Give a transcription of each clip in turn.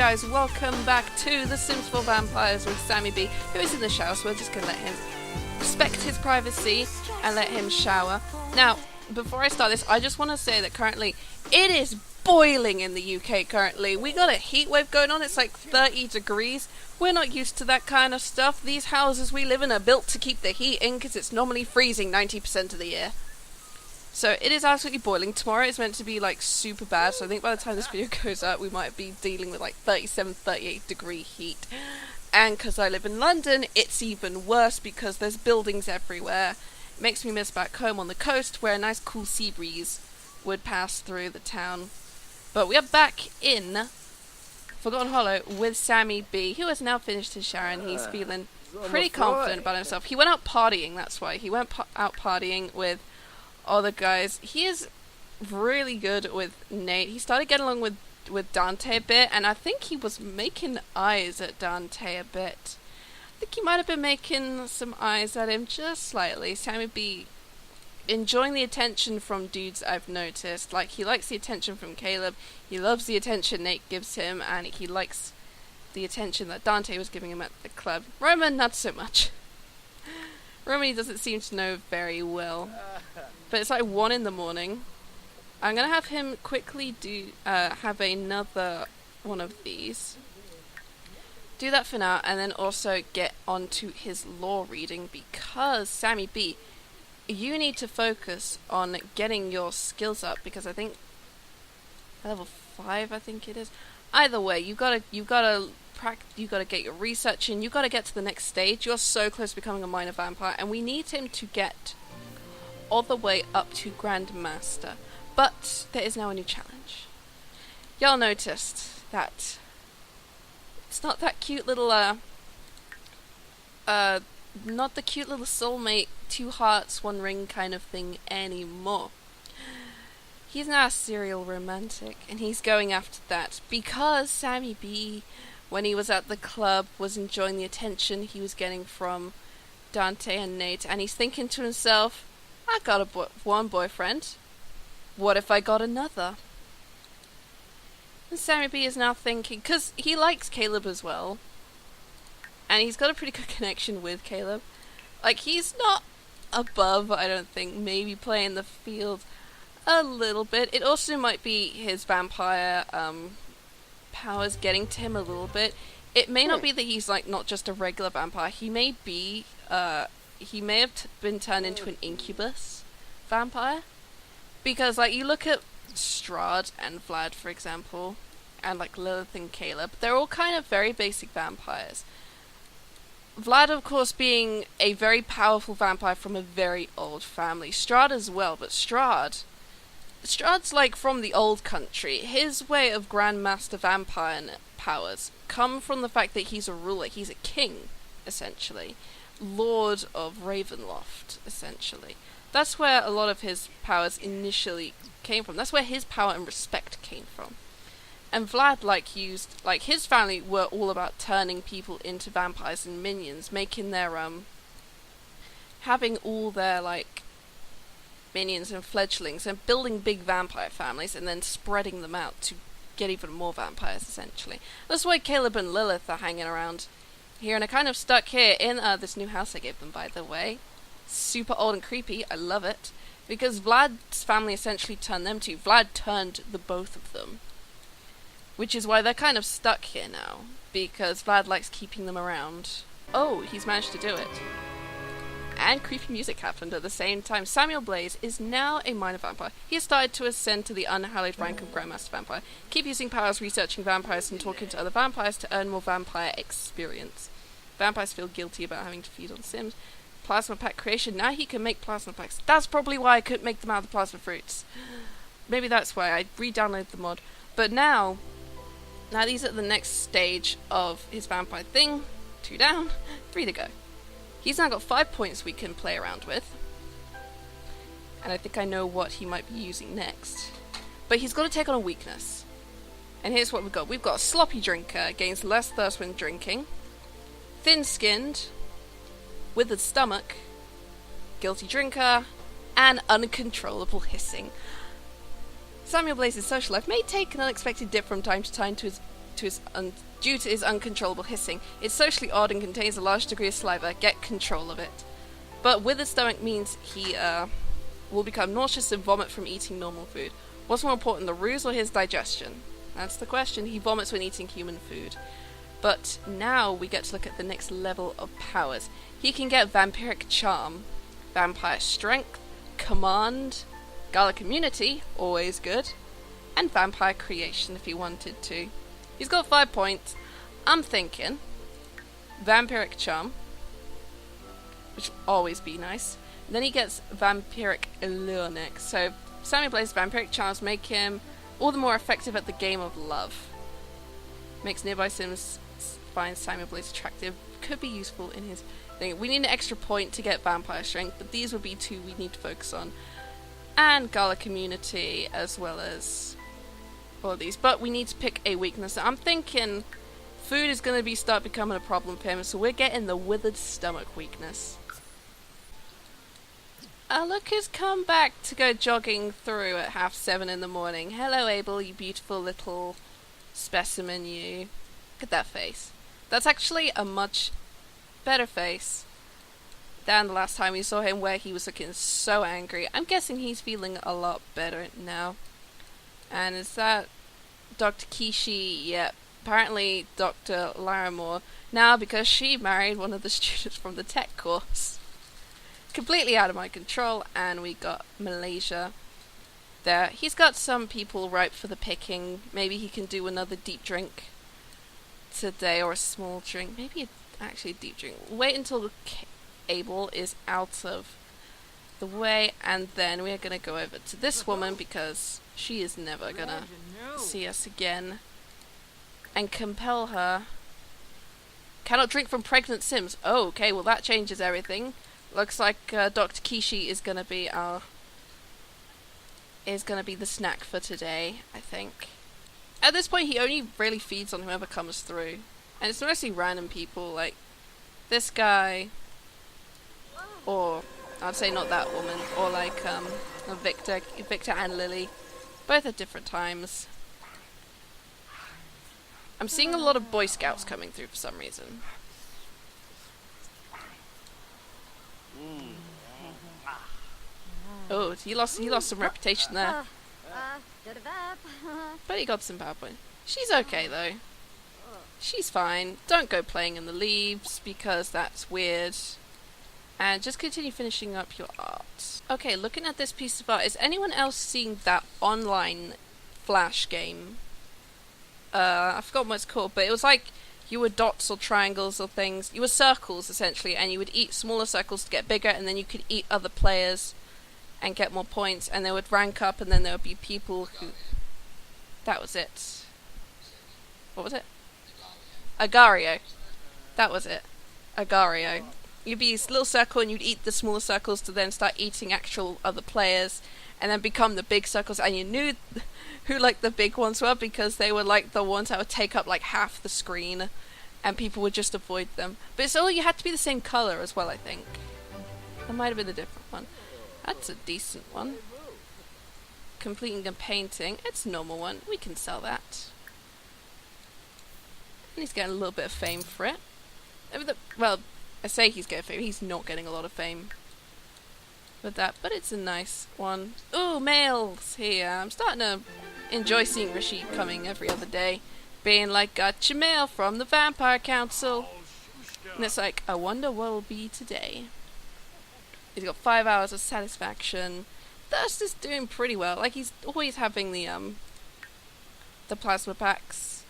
guys, welcome back to The Sims 4 Vampires with Sammy B, who is in the shower, so we're just going to let him respect his privacy and let him shower. Now, before I start this, I just want to say that currently, it is boiling in the UK currently. We got a heat wave going on, it's like 30 degrees. We're not used to that kind of stuff. These houses we live in are built to keep the heat in because it's normally freezing 90% of the year. So it is absolutely boiling. Tomorrow is meant to be like super bad, so I think by the time this video goes up we might be dealing with like 37, 38 degree heat. And because I live in London, it's even worse because there's buildings everywhere. It makes me miss back home on the coast where a nice cool sea breeze would pass through the town. But we are back in Forgotten Hollow with Sammy B, who has now finished his shower and he's feeling pretty confident about himself. He went out partying, that's why. He went out partying with other guys. He is really good with Nate. He started getting along with Dante a bit, and I think he was making eyes at Dante a bit. I think he might have been making some eyes at him just slightly. Sammy B enjoying the attention from dudes I've noticed. Like, he likes the attention from Caleb, he loves the attention Nate gives him, and he likes the attention that Dante was giving him at the club. Roman, not so much. Roman he doesn't seem to know very well. But it's like 1 in the morning. I'm gonna have him quickly have another one of these. Do that for now, and then also get onto his law reading, because Sammy B, you need to focus on getting your skills up, because I think level 5 I think it is. Either way, you gotta get your research in, you gotta get to the next stage. You're so close to becoming a minor vampire, and we need him to get all the way up to Grandmaster. But there is now a new challenge. Y'all noticed that it's not that cute little not the cute little soulmate, 2 hearts, 1 ring kind of thing anymore. He's now a serial romantic, and he's going after that because Sammy B, when he was at the club, was enjoying the attention he was getting from Dante and Nate, and he's thinking to himself, I got one boyfriend. What if I got another? And Sammy B is now thinking, because he likes Caleb as well, and he's got a pretty good connection with Caleb. Like, he's not above, I don't think, maybe playing the field a little bit. It also might be his vampire powers getting to him a little bit. It may not be that he's like not just a regular vampire. He may be he may have been turned into an incubus vampire, because like you look at Strahd and Vlad, for example, and like Lilith and Caleb, they're all kind of very basic vampires. Vlad, of course, being a very powerful vampire from a very old family. Strahd as well, but Strahd's like from the old country. His way of Grandmaster vampire powers come from the fact that he's a ruler. He's a king, essentially. Lord of Ravenloft, essentially. That's where a lot of his powers initially came from. That's where his power and respect came from. And Vlad, like his family were all about turning people into vampires and minions, making their, having all their, like, minions and fledglings, and building big vampire families, and then spreading them out to get even more vampires, essentially. That's why Caleb and Lilith are hanging around here, and are kind of stuck here in this new house I gave them, by the way. Super old and creepy, I love it. Because Vlad's family essentially turned them to. Vlad turned the both of them. Which is why they're kind of stuck here now, because Vlad likes keeping them around. Oh, he's managed to do it. And creepy music happened at the same time. Samuel Blaze is now a minor vampire. He has started to ascend to the unhallowed rank of Grandmaster Vampire. Keep using powers, researching vampires, and talking to other vampires to earn more vampire experience. Vampires feel guilty about having to feed on Sims. Plasma pack creation. Now he can make plasma packs. That's probably why I couldn't make them out of the plasma fruits. Maybe that's why I re-downloaded the mod. But now these are the next stage of his vampire thing. 2 down, 3 to go. He's now got 5 points we can play around with. And I think I know what he might be using next. But he's got to take on a weakness. And here's what we've got. We've got a sloppy drinker, gains less thirst when drinking. Thin-skinned, withered stomach, guilty drinker, and uncontrollable hissing. Samuel Blaze's social life may take an unexpected dip from time to time due to his uncontrollable hissing. It's socially odd and contains a large degree of saliva. Get control of it. But withered stomach means he will become nauseous and vomit from eating normal food. What's more important, the ruse or his digestion? That's the question. He vomits when eating human food. But now we get to look at the next level of powers. He can get Vampiric Charm, Vampire Strength, Command, Garlic Immunity, always good, and Vampire Creation if he wanted to. He's got 5 points. I'm thinking Vampiric Charm, which will always be nice. And then he gets Vampiric Allure next. So Sammy Blaze's Vampiric Charms make him all the more effective at the game of love. Makes nearby Sims find Sammy Blaze attractive. Could be useful in his thing. We need an extra point to get Vampire Strength, but these would be 2 we need to focus on. And Garlic Immunity as well as all of these. But we need to pick a weakness. I'm thinking food is going to start becoming a problem for him, so we're getting the Withered Stomach weakness. Look who's come back to go jogging through at 7:30 in the morning. Hello, Abel, you beautiful little specimen, you. Look at that face. That's actually a much better face than the last time we saw him, where he was looking so angry. I'm guessing he's feeling a lot better now. And is that Dr. Kishi? Yep. Apparently Dr. Larimore now, because she married one of the students from the tech course. Completely out of my control. And we got Malaysia there. He's got some people ripe for the picking. Maybe he can do another deep drink today, or a small drink. Maybe actually a deep drink. Wait until Abel is out of the way, and then we're gonna go over to this woman because she is never gonna see us again, and compel her. Cannot drink from pregnant Sims. Oh, okay, well that changes everything. Looks like Dr. Kishi is gonna be the snack for today, I think. At this point, he only really feeds on whoever comes through, and it's mostly random people, like this guy, or I'd say not that woman, or like Victor and Lily, both at different times. I'm seeing a lot of Boy Scouts coming through for some reason. Oh, he lost some reputation there. But he got some bad points. She's okay though. She's fine. Don't go playing in the leaves because that's weird. And just continue finishing up your art. Okay, looking at this piece of art, is anyone else seeing that online Flash game? I forgot what it's called, but it was like you were dots or triangles or things. You were circles essentially, and you would eat smaller circles to get bigger, and then you could eat other players and get more points, and they would rank up, and then there would be people who... That was it. What was it? Agario. That was it. Agario. You'd be this little circle, and you'd eat the smaller circles to then start eating actual other players, and then become the big circles, and you knew who like the big ones were, because they were like the ones that would take up like half the screen, and people would just avoid them. But it's all, you had to be the same colour as well, I think. That might have been a different one. That's a decent one. Completing a painting. It's a normal one. We can sell that. And he's getting a little bit of fame for it. Well, I say he's getting fame. He's not getting a lot of fame with that, but it's a nice one. Ooh, mails here. I'm starting to enjoy seeing Rashid coming every other day, being like, got your mail from the Vampire Council. And it's like, I wonder what will be today. He's got 5 hours of satisfaction. Thirst is doing pretty well. Like, he's always having the plasma packs.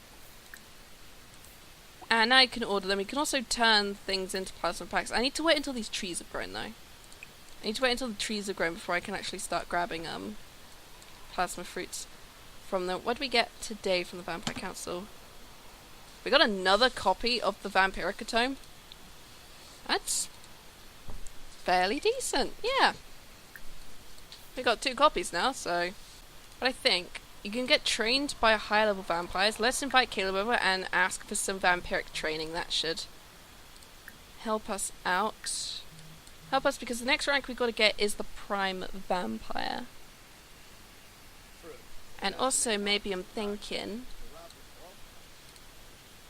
And now you can order them. You can also turn things into plasma packs. I need to wait until these trees have grown, though. I need to wait until the trees have grown before I can actually start grabbing plasma fruits from them. What do we get today from the Vampire Council? We got another copy of the Vampirica Tome. That's fairly decent, yeah. We got 2 copies now, so... But I think you can get trained by higher level vampires. Let's invite Caleb over and ask for some vampiric training. That should help us out. Help us, because the next rank we've got to get is the Prime Vampire. And also, maybe I'm thinking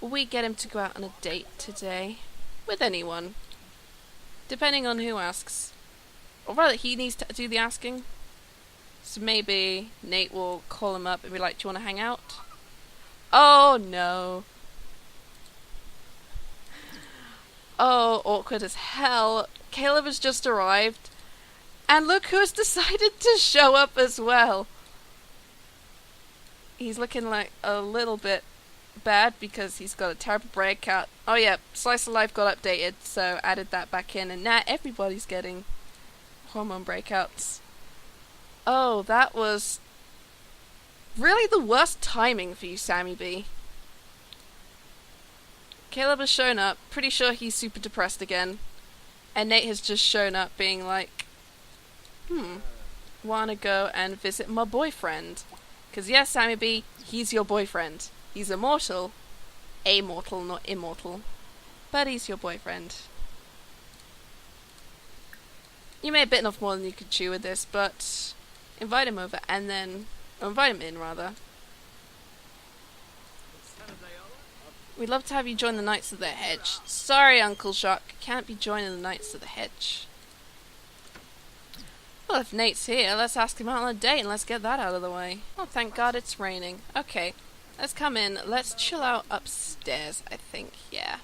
Will we get him to go out on a date today? With anyone. Depending on who asks. Or rather, he needs to do the asking. So maybe Nate will call him up and be like, do you want to hang out? Oh no. Oh, awkward as hell. Caleb has just arrived. And look who's decided to show up as well. He's looking like a little bit bad because he's got a terrible breakout. Oh yeah, Slice of Life got updated, so added that back in, and now everybody's getting hormone breakouts. Oh, that was really the worst timing for you, Sammy B. Caleb has shown up, pretty sure he's super depressed again, and Nate has just shown up being like, wanna go and visit my boyfriend. Because yes, Sammy B, he's your boyfriend. He's immortal. Amortal, not immortal. But he's your boyfriend. You may have bitten off more than you could chew with this, but invite him over and then... or invite him in, rather. We'd love to have you join the Knights of the Hedge. Sorry, Uncle Jacques. Can't be joining the Knights of the Hedge. Well, if Nate's here, let's ask him out on a date and let's get that out of the way. Oh, thank God it's raining. Okay, let's come in. Let's chill out upstairs, I think. Yeah.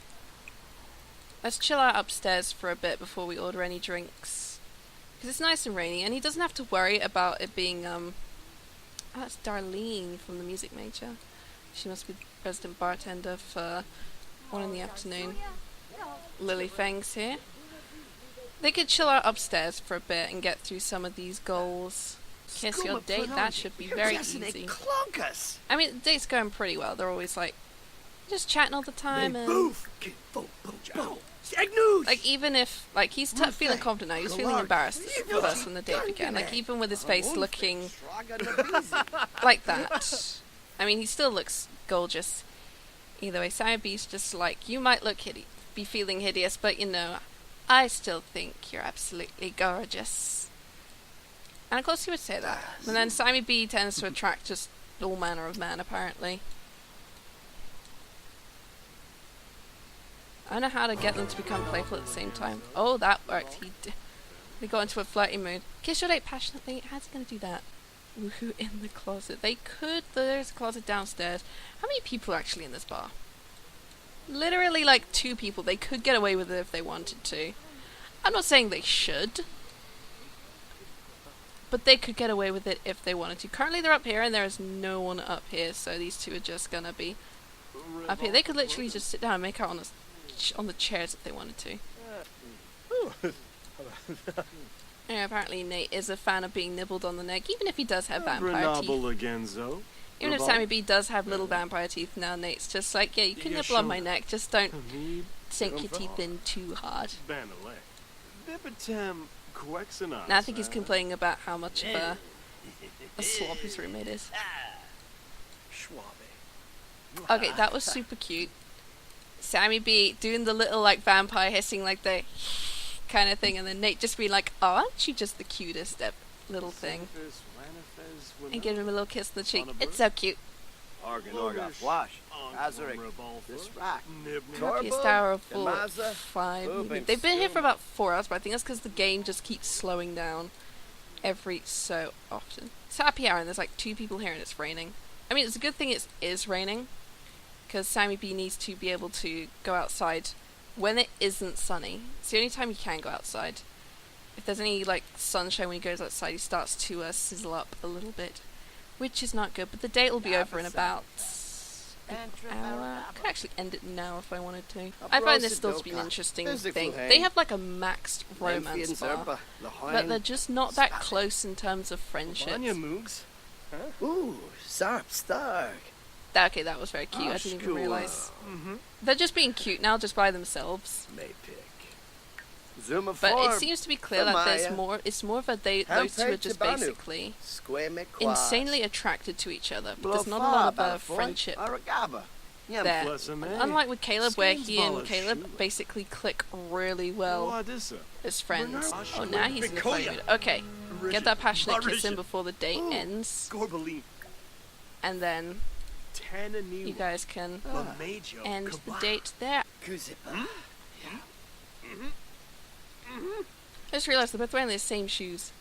Let's chill out upstairs for a bit before we order any drinks. Because it's nice and rainy, and he doesn't have to worry about it being, Oh, that's Darlene from the Music Major. She must be the resident bartender for 1 in the afternoon. Lily Fang's here. They could chill out upstairs for a bit and get through some of these goals. Kiss your date, that should be very easy. I mean, the date's going pretty well. They're always like, just chatting all the time and... like, even if, like, he's feeling confident now. He was feeling embarrassed first when the date began. Like, even with his face looking like that. I mean, he still looks gorgeous. Either way, Sammy B's just like, you might be feeling hideous, but you know, I still think you're absolutely gorgeous. And of course he would say that. And then Sammy B tends to attract just all manner of men, apparently. I don't know how to get them to become playful at the same time. Oh, that worked. They got into a flirty mood. Kiss your date passionately. How's he going to do that? Woohoo in the closet. They could. There's a closet downstairs. How many people are actually in this bar? Literally like 2 people. They could get away with it if they wanted to. I'm not saying they should. But they could get away with it if they wanted to. Currently they're up here and there is no one up here. So these 2 are just going to be up here. They could literally just sit down and make out on the chairs if they wanted to. Yeah, apparently Nate is a fan of being nibbled on the neck, even if he does have vampire teeth. Even if Sammy B does have little vampire teeth now, Nate's just like, yeah, you can nibble on my neck, just don't sink your teeth in too hard. Now I think he's complaining about how much of a swab his roommate is. Okay, that was super cute. Sammy B doing the little like vampire hissing like the kind of thing, and then Nate just being like, oh, aren't you just the cutest little thing? And give him a little kiss on the cheek. It's so cute. Happiest hour of 5. They've been here for about 4 hours, but I think that's because the game just keeps slowing down every so often. It's happy hour and there's like 2 people here and it's raining. I mean, it's a good thing it is raining, because Sammy B needs to be able to go outside when it isn't sunny. It's the only time he can go outside. If there's any like sunshine when he goes outside, he starts to sizzle up a little bit, which is not good. But the date will be over in about an hour. I could actually end it now if I wanted to. I find this still to be an interesting thing. They have like a maxed romance bar, but they're just not that close in terms of friendships. Ooh, Sarp Stark. Okay, that was very cute. I didn't even realise. They're just being cute now, just by themselves. But it seems to be clear that there's more. It's more of a those 2 are just basically insanely attracted to each other. But there's not a lot of friendship there. Unlike with Caleb, where he and Caleb basically click really well as friends. Oh, now he's in the fight mood. Okay, get that passionate kiss in before the date ends, and then you guys can end the date there. Kuzipa. I just realised they're both wearing the same shoes.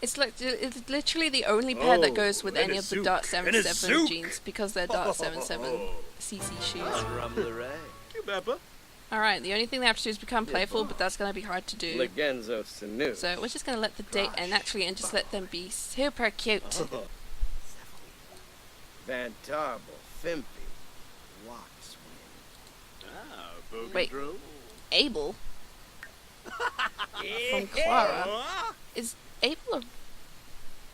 It's literally the only pair that goes with any of the Dart 77 jeans because they're Dart 77 CC shoes. Alright, the only thing they have to do is become playful, but that's going to be hard to do. So we're just going to let the date end actually and just let them be super cute. Van Tarble, Fimpy, Waxwind. Wait, Abel? From Clara? Is Abel a...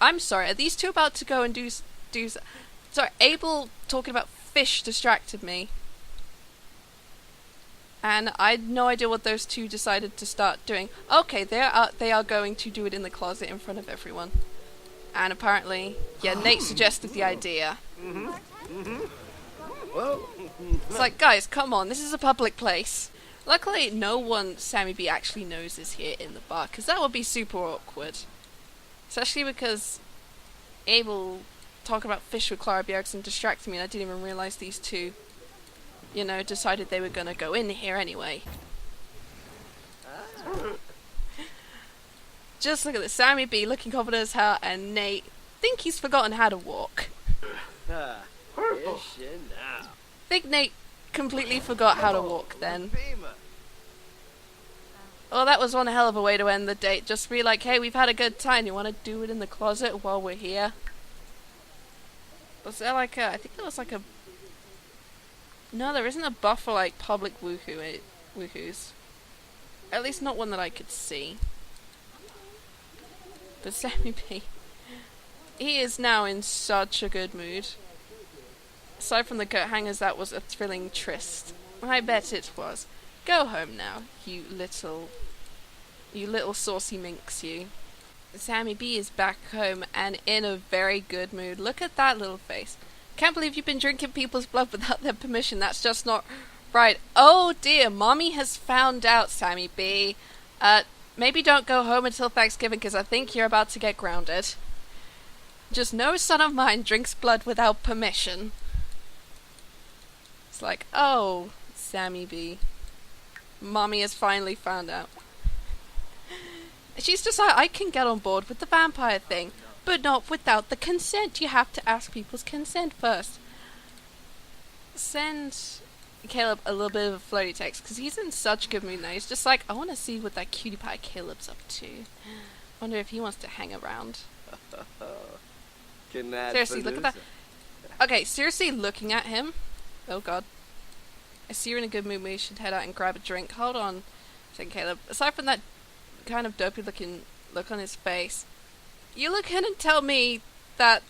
I'm sorry, are these two about to go and do... Sorry, Abel talking about fish distracted me. And I had no idea what those two decided to start doing. Okay, they are going to do it in the closet in front of everyone. And apparently, yeah, Nate suggested the idea. It's like, guys, come on, this is a public place. Luckily, no one Sammy B actually knows is here in the bar, because that would be super awkward. Especially because Abel talking about fish with Clara Bjergsen distracted me, and I didn't even realise these two, you know, decided they were going to go in here anyway. Just look at this, Sammy B looking confident as hell, and Nate think he's forgotten how to walk. Think Nate completely forgot how to walk then. Well, that was one hell of a way to end the date. Just be like, hey, we've had a good time. You want to do it in the closet while we're here? Was there like a... I think there was like a... No, there isn't a buff for like public woohoos. At least not one that I could see. But Sammy B... He is now in such a good mood. Aside from the coat hangers, that was a thrilling tryst. I bet it was. Go home now, you little saucy minx, you. Sammy B is back home and in a very good mood. Look at that little face. Can't believe you've been drinking people's blood without their permission. That's just not right. Oh dear, Mommy has found out, Sammy B. Maybe don't go home until Thanksgiving because I think you're about to get grounded. Just no son of mine drinks blood without permission. It's like, oh, Sammy B. Mommy has finally found out. She's decided I can get on board with the vampire thing, but not without the consent. You have to ask people's consent first. Send Caleb a little bit of a flirty text, because he's in such good mood now. He's just like, I want to see what that cutie pie Caleb's up to. Wonder if he wants to hang around. Seriously, look at that. Okay, seriously, looking at him. Oh god. I see you're in a good mood. We should head out and grab a drink. Hold on, said Caleb. Aside from that kind of dopey looking look on his face, you look in and tell me that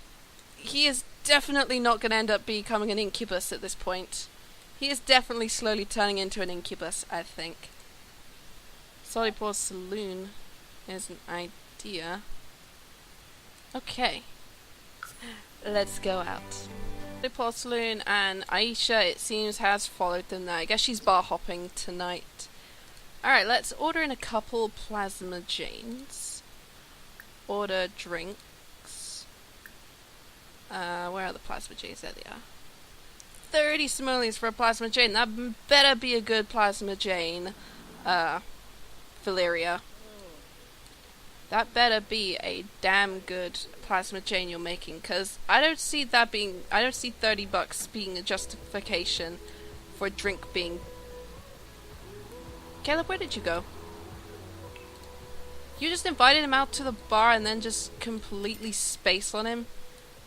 he is definitely not going to end up becoming an incubus at this point. He is definitely slowly turning into an incubus, I think. Solidpaw's Saloon is an idea. Okay. Let's go out. Paul Saloon and Aisha, it seems, has followed them there. I guess she's bar hopping tonight. Alright, let's order in a couple Plasma Janes. Order drinks. Where are the Plasma Janes? There they are. 30 simoleons for a Plasma Jane. That better be a good Plasma Jane. Valeria. That better be a damn good Plasma Jane you're making, because I don't see $30 being a justification for a drink being... Caleb, where did you go? You just invited him out to the bar and then just completely spaced on him?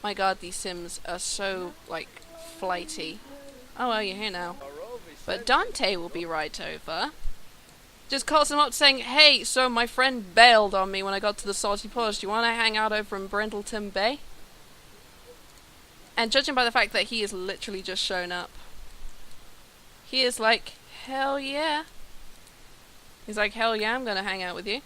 My god, these Sims are so, like, flighty. Oh well, you're here now. But Dante will be right over. Just calls him up saying, hey, so my friend bailed on me when I got to the Salty Paws. Do you want to hang out over in Brindleton Bay? And judging by the fact that he has literally just shown up, he is like, hell yeah. He's like, hell yeah, I'm going to hang out with you.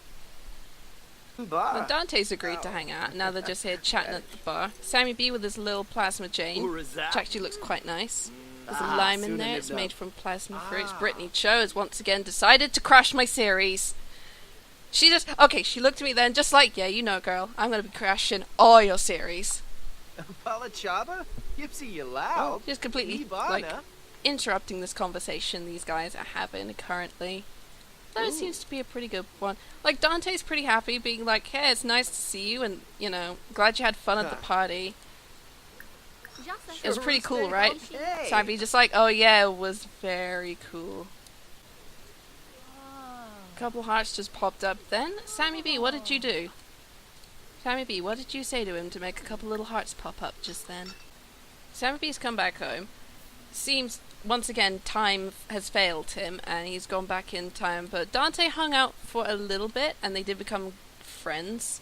Well, Dante's agreed to hang out. Now they're just here chatting at the bar. Sammy B with his little Plasma Jane, which actually looks quite nice. There's a lime in there. It's made from plasma fruits. Brittany Cho has once again decided to crash my series. She looked at me then just like, yeah, you know, girl, I'm going to be crashing all your series. Palachaba? Gypsy, you loud. Just completely, like, interrupting this conversation these guys are having currently. That seems to be a pretty good one. Like, Dante's pretty happy, being like, hey, it's nice to see you, and, you know, glad you had fun at the party. It was pretty cool, right? Sammy just like, oh yeah, it was very cool. A couple hearts just popped up then. Sammy B, what did you do? Sammy B, what did you say to him to make a couple little hearts pop up just then? Sammy B's come back home. Seems, once again, time has failed him, and he's gone back in time, but Dante hung out for a little bit, and they did become friends.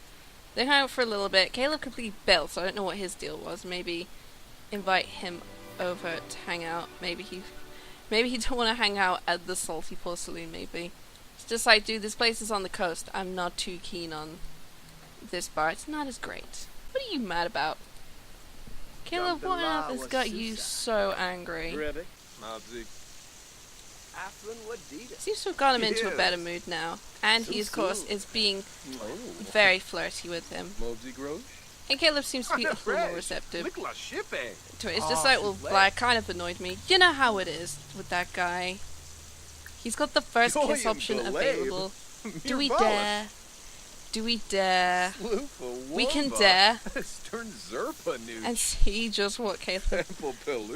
They hung out for a little bit. Caleb completely bailed, so I don't know what his deal was. Maybe invite him over to hang out. Maybe he don't want to hang out at the Salty Paw Saloon, maybe. It's just like, dude, this place is on the coast. I'm not too keen on this bar. It's not as great. What are you mad about? Caleb, what has got you so angry? Seems to have got him into a better mood now. And he, of course, is being very flirty with him. And Caleb seems to be a little more receptive to it. It's just like, well, that kind of annoyed me. You know how it is with that guy. He's got the first kiss option available. Do we dare? Do we dare? We can dare. And see just what Caleb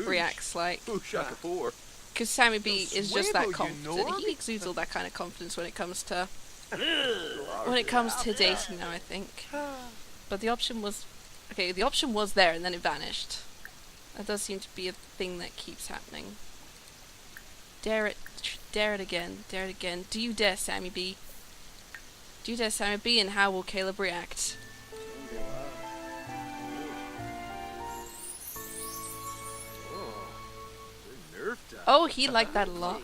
reacts like. Because Sammy B is just that confident. He exudes all that kind of confidence when it comes to dating now, I think. But the option was there and then it vanished. That does seem to be a thing that keeps happening. Dare it again, dare it again. Do you dare, Sammy B? Do you dare, Sammy B? And how will Caleb react? Oh, he liked that a lot.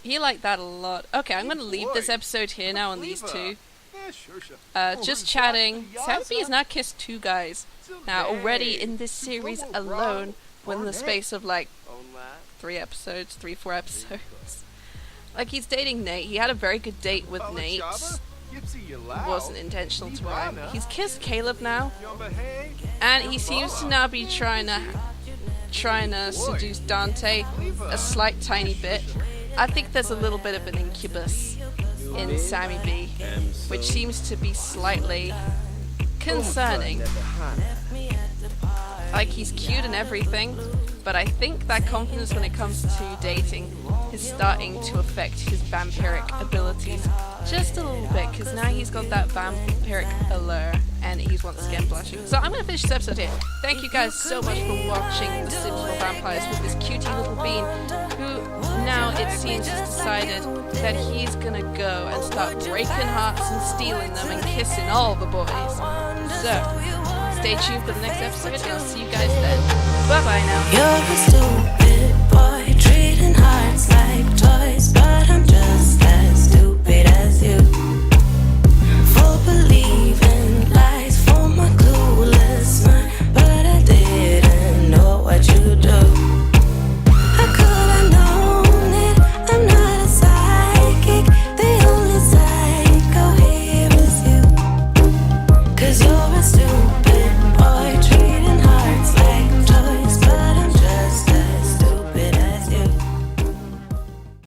He liked that a lot. Okay, I'm gonna leave this episode here now on these two. Just chatting. Sammy B has now kissed 2 guys. Now, already in this series alone, within the space of like 4 episodes. Like, he's dating Nate. He had a very good date with Nate. It wasn't intentional to rhyme. He's kissed Caleb now. And he seems to now be trying to seduce Dante a slight tiny bit. I think there's a little bit of an incubus in Sammy B, which seems to be slightly concerning. Like, he's cute and everything, but I think that confidence when it comes to dating is starting to affect his vampiric abilities just a little bit, because now he's got that vampiric allure and he's once again blushing. So I'm going to finish this episode here. Thank you guys so much for watching The Sims 4 Vampires with this cutie little bean, who now it seems has decided that he's going to go and start breaking hearts and stealing them and kissing all the boys. So stay tuned for the next episode, and I'll see you guys then. Bye bye now. You're a stupid boy, treating hearts like toys, but I'm just as stupid as you. Full believing lies for my clueless mind, but I didn't know what you do. How could I known it? I'm not a psychic. The only psycho here is you. 'Cause you're a stupid